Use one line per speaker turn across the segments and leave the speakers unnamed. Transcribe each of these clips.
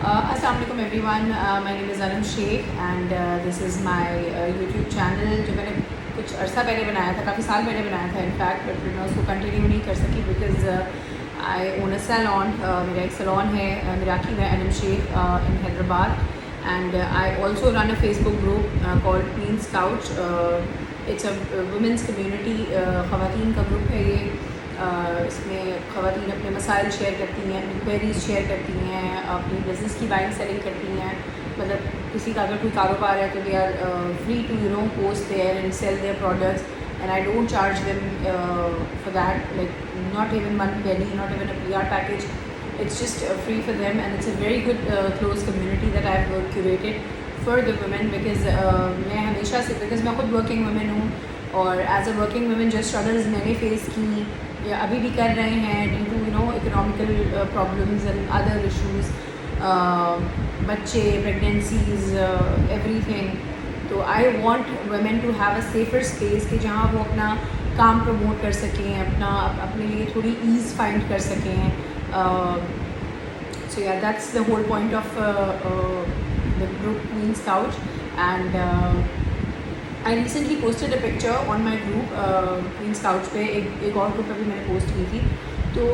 السلام علیکم every one. مائی نیم از علم شیخ and this is my YouTube channel جو میں نے کچھ عرصہ پہلے بنایا تھا, کافی سال پہلے بنایا تھا ان فیکٹ, بٹ میں اس کو کنٹینیو نہیں کر سکی بیکاز آئی اون اے سیلون. میرا ایک سیلون ہے میراکی میں, Alam Sheikh in Hyderabad, and I also run a Facebook group called Queens couch. It's a women's community, خواتین کا گروپ ہے یہ. اس میں خواتین اپنے مسائل شیئر کرتی ہیں, اپنی کوئریز شیئر کرتی ہیں, اپنی بزنس کی بائنگ سیلنگ کرتی ہیں. مطلب کسی کا اگر کوئی کاروبار ہے تو they are free to post there and sell their products, and I don't charge them for that, like not even one penny, not even a PR package. It's just free for them, and it's a very good close community that I've curated for the women because میں ہمیشہ سے, because میں خود working women ہوں, اور as a working women جو struggles میں نے فیس کی یا ابھی بھی کر رہے ہیں due to economical problems and other issues, بچے, pregnancies, everything. تو I want women to have a safer space کہ جہاں وہ اپنا کام پروموٹ کر سکیں, اپنے لیے تھوڑی ایز فائنڈ کر سکیں. So yeah, that's the whole point of the group Queen's Couch. And I recently posted a picture on my group Queen's Couch پہ, ایک اور گروپ پہ بھی میں نے پوسٹ کی تھی. تو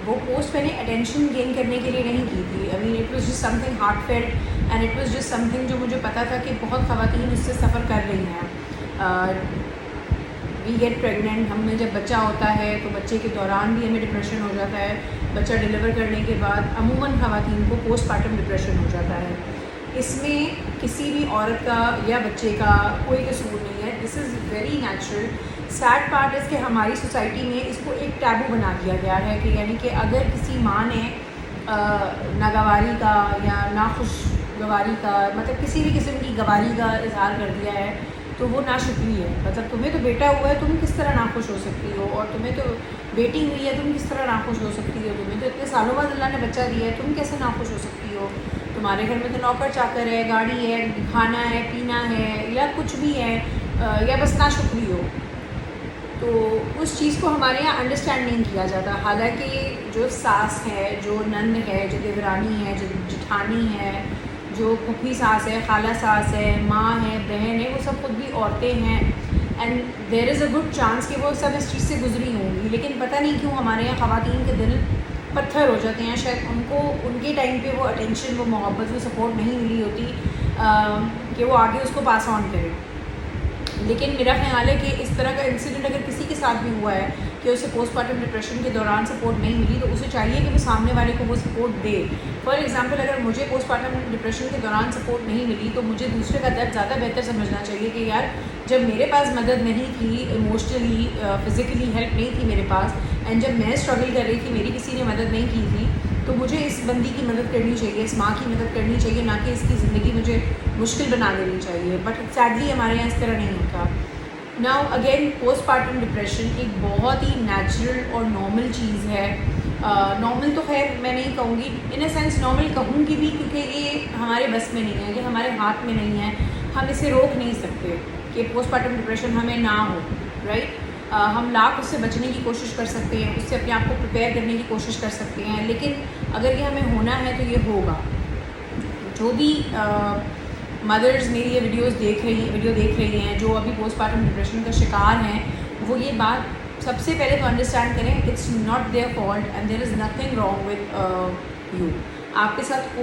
وہ پوسٹ میں نے اٹینشن گین کرنے کے لیے نہیں کی تھی. I mean it was just something heartfelt and it was just something جو مجھے پتا تھا کہ بہت خواتین اس سے سفر کر رہی ہیں. وی گیٹ پریگننٹ, ہم میں جب بچہ ہوتا ہے تو بچے کے دوران بھی ہمیں ڈپریشن ہو جاتا ہے. بچہ ڈلیور کرنے کے بعد عموماً خواتین کو پوسٹ پارٹم ڈپریشن ہو جاتا ہے. اس میں کسی بھی عورت کا یا بچے کا کوئی قصور نہیں ہے. This is very natural. Sad part is کہ ہماری سوسائٹی میں اس کو ایک ٹیبو بنا دیا گیا ہے کہ یعنی کہ اگر کسی ماں نے ناگواری کا یا ناخوشگواری کا, مطلب کسی بھی قسم کی گواری کا اظہار کر دیا ہے تو وہ ناشکری ہے. مطلب تمہیں تو بیٹا ہوا ہے, تم کس طرح ناخوش ہو سکتی ہو, اور تمہیں تو بیٹی ہوئی ہے, تم کس طرح ناخوش ہو سکتی ہو, تمہیں تو اتنے سالوں بعد اللہ نے بچہ دیا ہے, تم کیسے ناخوش ہو سکتی ہو, تمہارے گھر میں تو نوکر چاکر ہے, گاڑی ہے, کھانا ہے, پینا ہے, یا کچھ بھی ہے, یا بس ناشکری ہو. تو اس چیز کو ہمارے یہاں انڈرسٹینڈ نہیں کیا جاتا. حالانکہ جو ساس ہے, جو نند ہے, جو دیورانی ہے, جو جٹھانی ہے, جو پھوپھی ساس ہے, خالہ ساس ہے, ماں ہے, بہن ہے, وہ سب خود بھی عورتیں ہیں, and there is a good chance کہ وہ سب اس چیز سے گزری ہوں گی. لیکن پتہ نہیں کیوں ہمارے یہاں خواتین کے دل پتھر ہو جاتے ہیں. شاید ان کو ان کے ٹائم پہ وہ اٹینشن, وہ محبت, وہ سپورٹ نہیں ملی ہوتی کہ وہ آگے اس کو پاس آن کرے. لیکن میرا خیال ہے کہ اس طرح کا انسیڈنٹ اگر کسی کے ساتھ بھی ہوا ہے کہ اسے پوسٹ پارٹم ڈپریشن کے دوران سپورٹ نہیں ملی, تو اسے چاہیے کہ وہ سامنے والے کو وہ سپورٹ دے. فار ایگزامپل, اگر مجھے پوسٹ پارٹم ڈپریشن کے دوران سپورٹ نہیں ملی تو مجھے دوسرے کا درد زیادہ بہتر سمجھنا چاہیے کہ یار جب میرے پاس مدد نہیں تھی, ایموشنلی فزیکلی ہیلپ نہیں تھی میرے پاس, اینڈ جب میں اسٹرگل کر رہی تھی, میری کسی نے مدد نہیں کی تھی, تو مجھے اس بندی کی مدد کرنی چاہیے, اس ماں کی مدد کرنی چاہیے, نہ کہ اس کی زندگی مجھے مشکل بنا دینی چاہیے. بٹ سیڈلی ہمارے یہاں اس طرح نہیں ہوتا. Now again, post partum depression ایک بہت ہی نیچرل اور نارمل چیز ہے. نارمل تو خیر میں نہیں کہوں گی, ان اے سینس نارمل کہوں گی بھی, کیونکہ یہ ہمارے بس میں نہیں ہے, یہ ہمارے ہاتھ میں نہیں ہے. ہم اسے روک نہیں سکتے کہ پوسٹ پارٹم ڈپریشن ہمیں نہ ہو, رائٹ. ہم لاکھ اس سے بچنے کی کوشش کر سکتے ہیں, اس سے اپنے آپ کو پریپیئر کرنے کی کوشش کر سکتے ہیں, لیکن اگر یہ ہمیں ہونا ہے تو یہ ہوگا. جو بھی مدرز میری یہ ویڈیو دیکھ رہی ہیں جو ابھی پوسٹ پارٹم ڈپریشن کا شکار ہیں, وہ یہ بات سب سے پہلے تو انڈرسٹینڈ کریں, it's not their fault and there is nothing wrong with you. آپ کے ساتھ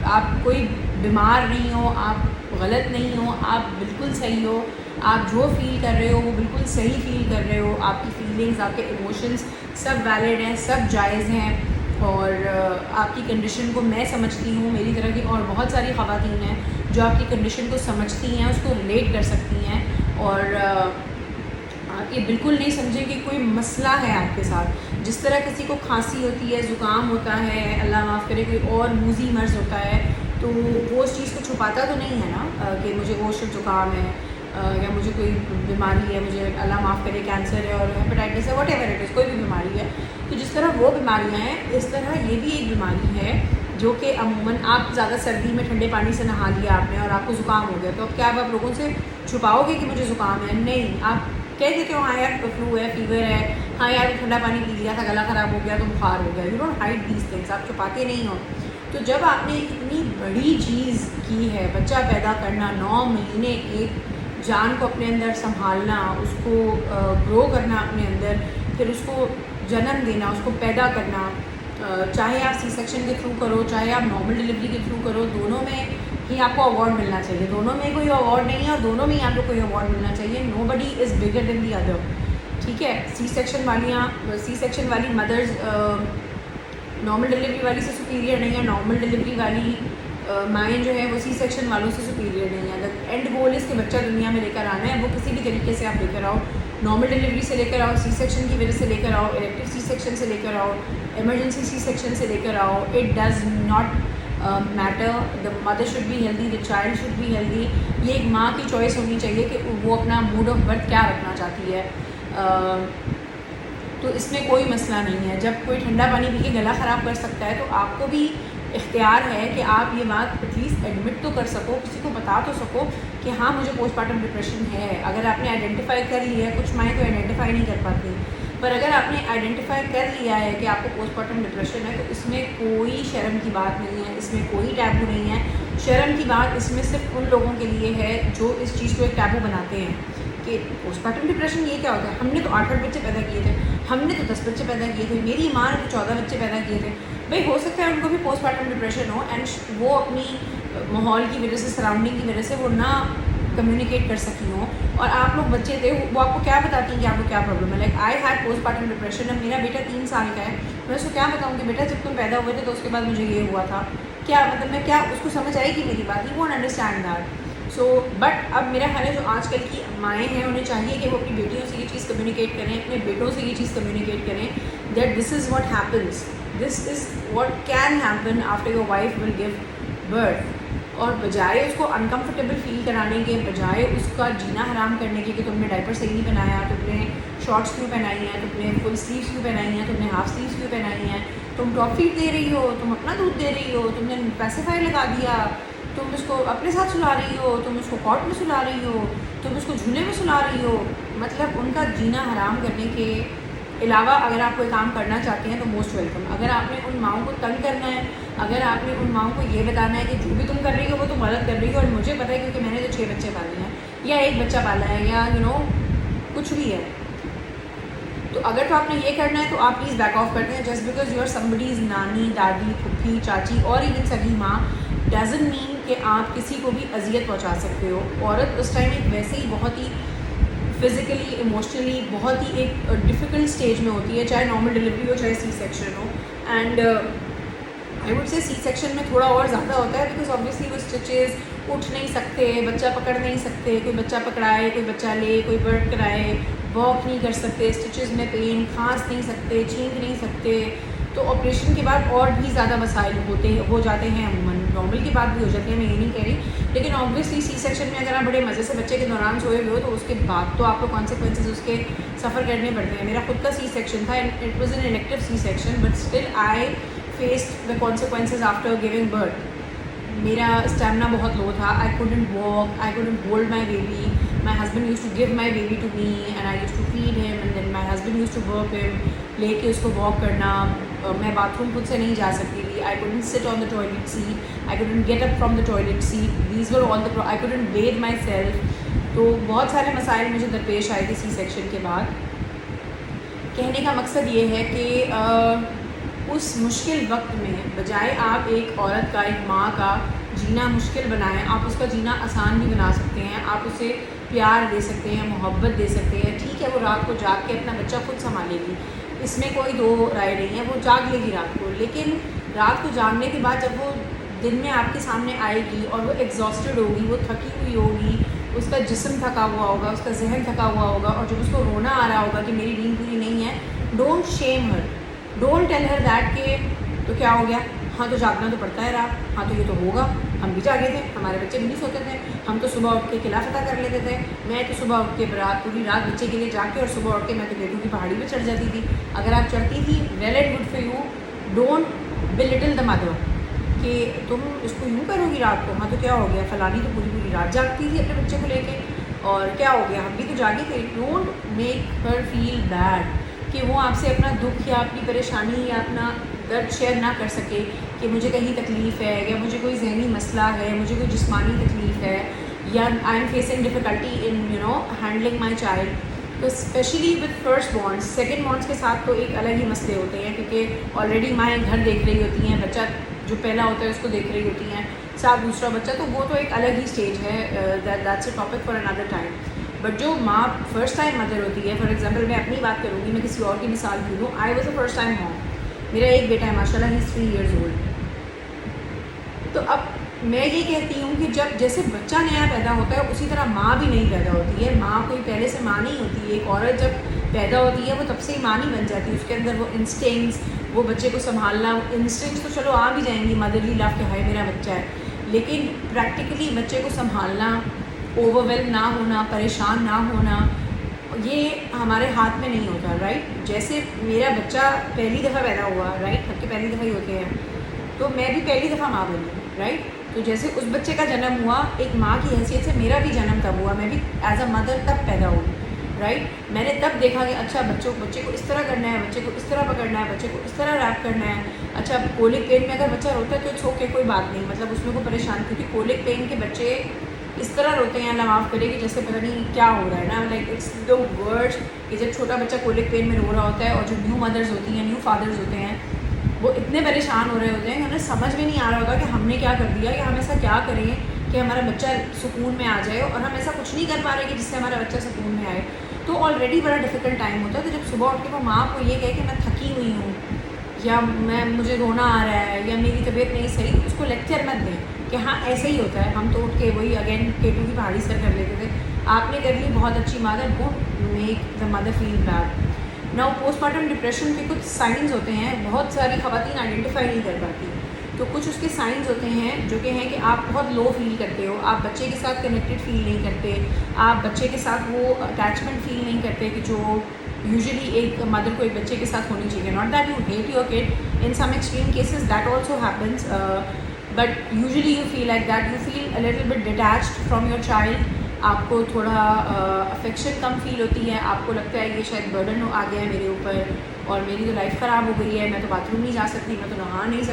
آپ کوئی بیمار نہیں ہو, آپ غلط نہیں ہو, آپ بالکل صحیح ہو. آپ جو فیل کر رہے ہو وہ بالکل صحیح فیل کر رہے ہو. آپ کی فیلنگز, آپ کے ایموشنز سب ویلڈ ہیں, سب جائز ہیں, اور آپ کی کنڈیشن کو میں سمجھتی ہوں. میری طرح کی اور بہت ساری خواتین ہیں جو آپ کی کنڈیشن کو سمجھتی ہیں, اس کو ریلیٹ کر سکتی ہیں, اور آپ یہ بالکل نہیں سمجھیں کہ کوئی مسئلہ ہے آپ کے ساتھ. جس طرح کسی کو کھانسی ہوتی ہے, زکام ہوتا ہے, اللہ معاف کرے کوئی اور موذی مرض ہوتا ہے, تو وہ اس چیز کو چھپاتا تو نہیں ہے نا کہ مجھے گوشت زکام ہے, یا مجھے کوئی بیماری ہے, مجھے اللہ معاف کرے کینسر ہے اور ہیپیٹائٹس ہے, واٹ ایور اٹ از, کوئی بھی بیماری ہے. تو جس طرح وہ بیماریاں ہیں, اس طرح یہ بھی ایک بیماری ہے جو کہ عموماً آپ زیادہ سردی میں ٹھنڈے پانی سے نہا لیا آپ نے اور آپ کو زکام ہو گیا, تو اب کیا آپ لوگوں سے چھپاؤ گے کہ مجھے زکام ہے؟ نہیں, آپ کہہ دیتے ہو ہاں یار فلو ہے, فیور ہے, ہاں یار ٹھنڈا پانی پی لیا تھا، گلا خراب ہو گیا تو بخار ہو گیا. You don't hide these things, آپ چھپاتے نہیں ہو. تو جب آپ نے اتنی بڑی چیز کی ہے، بچہ پیدا کرنا، 9 مہینے ایک جان کو اپنے اندر سنبھالنا، اس کو گرو کرنا اپنے اندر، پھر اس کو جنم دینا، اس کو پیدا کرنا، چاہے آپ سی سیکشن کے تھرو کرو، چاہے آپ نارمل ڈلیوری کے تھرو کرو، دونوں میں ہی آپ کو اوارڈ ملنا چاہیے. دونوں میں کوئی اوارڈ نہیں ہے اور دونوں میں ہی آپ کو کوئی اوارڈ ملنا چاہیے. نو بڈی از بگر دین دی ادر. ٹھیک ہے. سی سیکشن والی مدرز نارمل ڈلیوری والی سے سپیریئر نہیں ہے، نارمل ڈلیوری والی مائیں جو ہے وہ سی سیکشن والوں سے سپیریئر نہیں ہے. اگر اینڈ گول اس کے بچہ دنیا میں لے کر آنا ہے، وہ کسی بھی طریقے سے آپ لے کر آؤ، نارمل ڈلیوری سے لے کر آؤ، سی سیکشن کی وجہ سے لے کر آؤ، الیکٹیو سی سیکشن سے لے کر آؤ، ایمرجنسی سی سیکشن سے لے کر آؤ، it does not matter. The mother should be healthy, the child should be healthy. یہ ایک ماں کی چوائس ہونی چاہیے کہ وہ اپنا موڈ آف برتھ کیا رکھنا چاہتی ہے. تو اس میں کوئی مسئلہ نہیں ہے. جب کوئی ٹھنڈا پانی پی کے گلا خراب کر سکتا ہے تو آپ کو بھی اختیار ہے کہ آپ یہ بات ایٹ لیسٹ ایڈمٹ تو کر سکو، کسی کو بتا تو سکو کہ ہاں مجھے پوسٹ پارٹم ڈپریشن ہے. اگر آپ نے آئیڈینٹیفائی کر لیا ہے، کچھ مائیں تو آئیڈینٹیفائی نہیں کر پاتی، پر اگر آپ نے آئیڈینٹیفائی کر لیا ہے کہ آپ کو پوسٹ پارٹم ڈپریشن ہے تو اس میں کوئی شرم کی بات نہیں ہے، اس میں کوئی ٹیبو نہیں ہے. شرم کی بات اس میں صرف ان لوگوں کے لیے ہے جو اس چیز کو ایک ٹیبو بناتے ہیں کہ پوسٹ پارٹم ڈپریشن یہ کیا ہوتا ہے. ہم نے تو 8 بچے پیدا کیے تھے، ہم نے تو 10 بچے پیدا کیے تھے، میری ماں نے تو 14 بچے پیدا کیے تھے. بھائی ہو سکتا ہے ان کو بھی post partum depression who and وہ اپنی ماحول کی وجہ سے، سراؤنڈنگ کی وجہ سے وہ نہ کمیونیکیٹ کر سکی ہوں، اور آپ لوگ بچے تھے وہ آپ کو کیا بتاتی ہیں کہ آپ کو کیا پرابلم ہے. Like I had post partum depression. اب میرا بیٹا 3 سال کا ہے، میں اس کو کیا بتاؤں کہ بیٹا جب تم پیدا ہوئے تھے تو اس کے بعد مجھے یہ ہوا تھا. کیا مطلب میں کیا اس کو سمجھ آئے گی میری بات؟ He won't understand that. So but اب میرا خیال ہے جو آج کل کی مائیں ہیں انہیں چاہیے کہ وہ اپنی بیٹیوں سے یہ چیز کمیونیکیٹ کریں، اپنے بیٹوں سے یہ چیز کمیونیکیٹ کریں that this is what happens, this is what can happen after your wife will give birth. اور بجائے اس کو انکمفرٹیبل فیل کرانے کے، بجائے اس کا جینا حرام کرنے کے کہ تم نے ڈائپر صحیح نہیں پہنایا، تم نے شارٹس کیوں پہنائی ہیں، تم نے فل سلیوس کیوں پہنائی ہیں، تم نے ہاف سلیوس کیوں پہنائی ہیں، تم ٹاپ فیڈ دے رہی ہو، تم اپنا دودھ دے رہی ہو، تم نے پیسیفائر لگا دیا، تم اس کو اپنے ساتھ سلا رہی ہو، تم اس کو کاٹ میں سلا رہی ہو، تم اس کو جھولے میں سلا رہی ہو. مطلب ان کا جینا حرام کرنے کے علاوہ اگر آپ کوئی کام کرنا چاہتے ہیں تو موسٹ ویلکم. اگر آپ نے ان ماؤں کو تنگ کرنا ہے، اگر آپ نے ان ماؤں کو یہ بتانا ہے کہ جو بھی تم کر رہی ہو وہ تم غلط کر رہی ہو، اور مجھے پتہ ہے کیونکہ میں نے تو 6 بچے پالے ہیں یا 1 بچہ پالا ہے یا کچھ بھی ہے، تو اگر تو آپ نے یہ کرنا ہے تو آپ پلیز بیک آف کرتے ہیں. Just because you are somebody's نانی، دادی، پھپھی، چاچی اور ایون سگی ماں ڈزنٹ مین کہ آپ کسی کو بھی اذیت پہنچا سکتے ہو. عورت اس ٹائم ایک ویسے ہی بہت ہی فزیکلی ایموشنلی بہت ہی ایک ڈیفیکلٹ اسٹیج میں ہوتی ہے، چاہے نارمل ڈلیوری ہو چاہے سی سیکشن ہو. And I would say C section میں تھوڑا اور زیادہ ہوتا ہے بیکاز آبویسلی وہ اسٹچز اٹھ نہیں سکتے، بچہ پکڑ نہیں سکتے، کوئی بچہ پکڑائے، کوئی بچہ لے، کوئی برڈ کرائے، واک نہیں کر سکتے، اسٹچز میں پین، کھانس نہیں سکتے، چھینک نہیں سکتے. تو آپریشن کے بعد اور بھی زیادہ مسائل ہو جاتے ہیں. عموماً نارمل کی بات بھی ہو جاتی ہے، میں یہ نہیں کہہ رہی، لیکن آبویسلی سی سیکشن میں اگر آپ بڑے مزے سے بچے کے دوران سوئے ہوئے ہو تو اس کے بعد تو آپ کو کانسیکوینسز اس کے سفر کرنے پڑتے ہیں. میرا خود کا سی سیکشن تھا، it was an elective C section but still I faced the consequences after giving birth. میرا اسٹیمنا بہت لو تھا، I couldn't walk, I couldn't hold my baby. My husband used to give my baby to me and I used to feed him and then my husband used to work him, لے کے اس کو walk کرنا. میں bath room خود سے نہیں جا سکتی تھی. I couldn't sit on the toilet seat, I couldn't get up from the toilet seat, these were all the, I couldn't bathe my self. تو بہت سارے مسائل مجھے درپیش آئے تھے سی سیکشن کے بعد. کہنے کا مقصد یہ ہے کہ اس مشکل وقت میں بجائے آپ ایک عورت کا، ایک ماں کا جینا مشکل بنائیں، آپ اس کا جینا آسان بھی بنا سکتے ہیں. آپ اسے پیار دے سکتے ہیں، محبت دے سکتے ہیں. ٹھیک ہے وہ رات کو جاگ کے اپنا بچہ خود سنبھالے گی، اس میں کوئی دو رائے نہیں ہے، وہ جاگ لے گی رات کو، لیکن رات کو جاگنے کے بعد جب وہ دن میں آپ کے سامنے آئے گی اور وہ ایگزاسٹڈ ہوگی، وہ تھکی ہوئی ہوگی، اس کا جسم تھکا ہوا ہوگا، اس کا ذہن تھکا ہوا ہوگا، اور جب اس کو رونا آ رہا ہوگا کہ میری نیند پوری نہیں ہے، don't shame her, don't tell her that کہ تو کیا ہو گیا، ہاں تو جاگنا تو پڑتا ہے رات، ہاں تو یہ تو ہوگا، ہم بھی جاگے تھے، ہمارے بچے بھی نہیں سوتے تھے، ہم تو صبح اٹھ کے قلعہ فتح کر لیتے تھے، میں تو صبح اٹھ کے پوری رات بچے کے لیے جاگ کے اور صبح اٹھ کے میں تو بیٹوں کی پہاڑی پہ چڑھ جاتی تھی. اگر آپ چڑھتی تھی well and good for you, don't belittle the mother کہ تم اس کو یوں کرو گی رات کو، ہاں تو کیا ہو گیا، فلانی تو پوری رات جاگتی تھی اپنے بچے کو لے کے اور کیا ہو گیا، ہم بھی تو جاگے تھے. Don't make her feel bad کہ وہ آپ سے اپنا دکھ یا اپنی پریشانی یا اپنا درد شیئر نہ کر سکے کہ مجھے کہیں تکلیف ہے یا مجھے کوئی ذہنی مسئلہ ہے, مجھے کوئی جسمانی تکلیف ہے, یا I am facing difficulty in handling my child. تو especially with first borns, second borns کے ساتھ تو ایک الگ ہی مسئلے ہوتے ہیں, کیونکہ آلریڈی مائیں گھر دیکھ رہی ہوتی ہیں, بچہ جو پہلا ہوتا ہے اس کو دیکھ رہی ہوتی ہیں, ساتھ دوسرا بچہ, تو وہ تو ایک الگ ہی اسٹیج ہے, that's a topic for another time. But جو ماں فرسٹ ٹائم مدر ہوتی ہے, فار ایگزامپل میں اپنی بات کروں گی, میں کسی اور کی مثال کیوں دوں, I was a first time مام. میرا ایک بیٹا ہے ماشاء اللہ, ہی از 3 years old. تو اب میں یہ کہتی ہوں کہ جب جیسے بچہ نیا پیدا ہوتا ہے اسی طرح ماں بھی نہیں پیدا ہوتی ہے. ماں کوئی پہلے سے ماں نہیں ہوتی ہے. ایک عورت جب پیدا ہوتی ہے وہ تب سے ہی ماں نہیں بن جاتی. اس کے اندر وہ انسٹنکٹس, وہ بچے کو سنبھالنا, انسٹنکٹس تو چلو آ بھی جائیں گی, مدرلی لو کہ ہائے میرا بچہ ہے, لیکن پریکٹیکلی بچے کو سنبھالنا, اوور ویلم نہ ہونا, پریشان نہ ہونا, یہ ہمارے ہاتھ میں نہیں ہوتا. رائٹ, جیسے میرا بچہ پہلی دفعہ پیدا ہوا, رائٹ, سب کے پہلی دفعہ ہی ہوتے ہیں, تو میں بھی پہلی دفعہ ماں بنی. رائٹ, تو جیسے اس بچے کا جنم ہوا, ایک ماں کی حیثیت سے میرا بھی جنم تب ہوا, میں بھی ایز اے مدر تب پیدا ہوئی. رائٹ, میں نے تب دیکھا کہ اچھا بچے کو اس طرح کرنا ہے, بچے کو اس طرح پکڑنا ہے, بچے کو اس طرح ریپ کرنا ہے. اچھا کولک پین میں اگر بچہ روتا ہے تو اٹس اوکے, کوئی بات نہیں, مطلب اس میں کوئی پریشان, کیونکہ کولک پین کے بچے اس طرح روتے ہیں, اللہ معاف کرے, کہ جیسے پتہ نہیں کیا ہو رہا ہے نا. لائک اٹس دا ورڈ کہ جب چھوٹا بچہ کولک پین میں رو رہا ہوتا ہے, اور جو نیو مدرز ہوتی ہیں, نیو فادرز ہوتے ہیں, وہ اتنے پریشان ہو رہے ہوتے ہیں کہ انہیں سمجھ میں نہیں آ رہا ہوتا کہ ہم نے کیا کر دیا, کہ ہم ایسا کیا کریں کہ ہمارا بچہ سکون میں آ جائے, اور ہم ایسا کچھ نہیں کر پا رہے کہ جس سے ہمارا بچہ سکون میں آئے. تو آلریڈی بڑا ڈیفیکلٹ ٹائم ہوتا ہے. تو جب صبح اٹھ کے وہ ماں کو یہ کہے کہ میں تھکی ہوئی ہوں, یا مجھے رونا آ رہا ہے, یا میری طبیعت نہیں صحیح, اس کو لیکچر مت دیں کہ ہاں ایسے ہی ہوتا ہے. ہم تو اٹھ کے وہی اگین K2 کی پہاڑی سر کر لیتے تھے. آپ نے کر لی, بہت اچھی mother, don't make the mother feel bad. Now postpartum depression کے کچھ سائنز ہوتے ہیں, بہت ساری خواتین آئیڈینٹیفائی نہیں کر پاتی. تو کچھ اس کے سائنز ہوتے ہیں جو کہ ہیں کہ آپ بہت لو فیل کرتے ہو, آپ بچے کے ساتھ کنیکٹڈ فیل نہیں کرتے, آپ بچے کے ساتھ وہ اٹیچمنٹ فیل نہیں کرتے کہ جو یوزلی ایک مدر کو ایک بچے کے ساتھ ہونی چاہیے. Not that you hate your kid, in some extreme cases that also happens, but usually you feel like that, you feel a little bit detached from your child. آپ کو تھوڑا افیکشن کم فیل ہوتی ہے, آپ کو لگتا ہے یہ شاید برڈن آ گیا ہے میرے اوپر, اور میری تو لائف خراب ہو گئی ہے, میں تو باتھ روم نہیں جا سکتی, میں تو نہا نہیں سکتی.